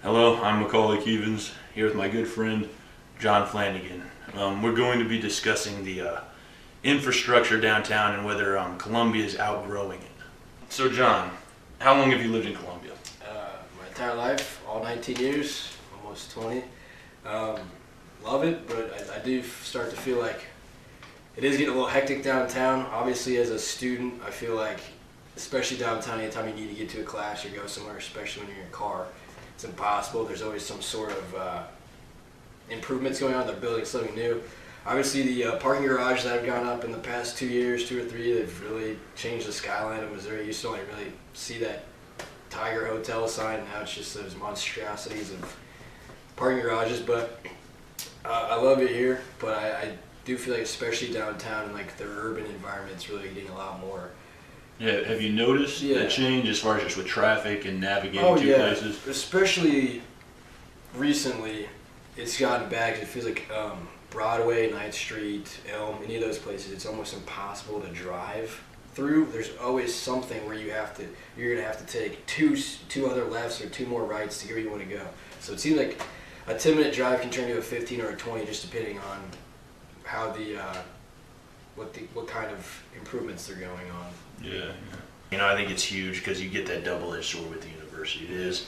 Hello, I'm Macaulay Keevins, here with my good friend John Flanagan. We're going to be discussing the infrastructure downtown and whether Columbia is outgrowing it. So John, how long have you lived in Columbia? My entire life, all 19 years, almost 20. Love it, but I do start to feel like it is getting a little hectic downtown. Obviously, as a student, I feel like, especially downtown, anytime you need to get to a class or go somewhere, especially when you're in a car, it's impossible. There's always some sort of improvements going on. They're building something new. Obviously, the parking garages that have gone up in the past 2 years, 2 or 3, they've really changed the skyline of Missouri. You used to only really see that Tiger Hotel sign. Now it's just those monstrosities of parking garages. But I love it here. But I do feel like, especially downtown and like the urban environment, it's really getting a lot more. Yeah, have you noticed the change as far as just with traffic and navigating places? Especially recently, it's gotten bad because it feels like Broadway, 9th Street, Elm, any of those places, it's almost impossible to drive through. There's always something where you're gonna have to take two other lefts or 2 more rights to get where you want to go. So it seems like a 10-minute drive can turn to a 15 or a 20, just depending on how what kind of improvements they're going on. Yeah. You know, I think it's huge because you get that double-edged sword with the university. It is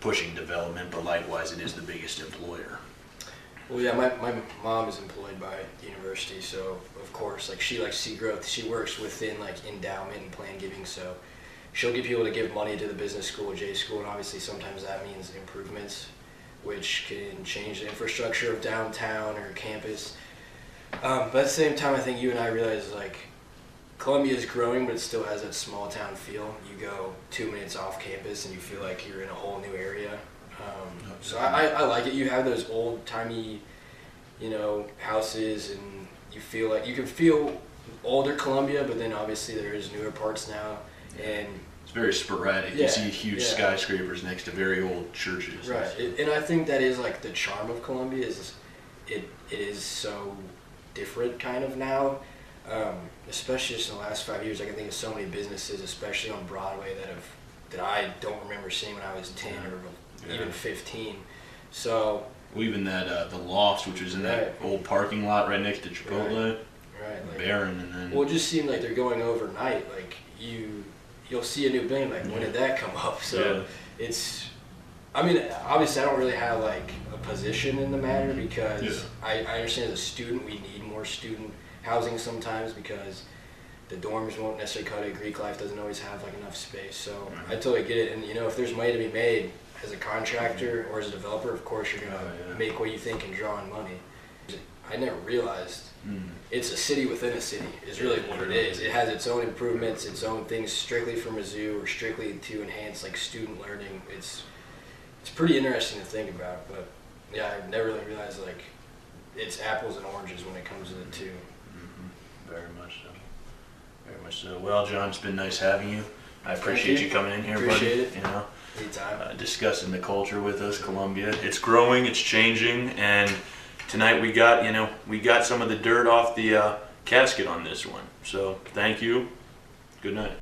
pushing development, but likewise, it is the biggest employer. Well, yeah, my mom is employed by the university, so of course, like she likes to see growth. She works within like endowment and plan giving, so she'll get people to give money to the business school, J school, and obviously sometimes that means improvements, which can change the infrastructure of downtown or campus. But at the same time, I think you and I realize like Columbia is growing, but it still has that small town feel. You go 2 minutes off campus and you feel like you're in a whole new area. So I like it. You have those old timey, houses, and you feel like you can feel older Columbia, but then obviously there is newer parts now, and it's very sporadic. You see huge skyscrapers next to very old churches. Right, and I think that is like the charm of Columbia is it is so different kind of now. Especially just in the last 5 years, I can think of so many businesses, especially on Broadway, that I don't remember seeing when I was 10 or even 15. So even that the Lofts, which was in that old parking lot right next to Chipotle, like, barren, and then it just seemed like they're going overnight. Like you'll see a new building, like when did that come up? So it's. I mean, obviously, I don't really have like a position in the matter because I understand as a student we need more student housing sometimes because the dorms won't necessarily cut it. Greek life doesn't always have like enough space, so I totally get it. And if there's money to be made as a contractor or as a developer, of course you're gonna make what you think and draw on money. I never realized it's a city within a city is really what it is. It has its own improvements, its own things strictly for Mizzou or strictly to enhance like student learning. It's pretty interesting to think about, but yeah, I never really realized like it's apples and oranges when it comes to the two. Very much so. Very much so. Well, John, it's been nice having you. I appreciate you coming in here, appreciate buddy. It. Anytime. Discussing the culture with us, Columbia. It's growing, it's changing, and tonight we got some of the dirt off the casket on this one. So thank you. Good night.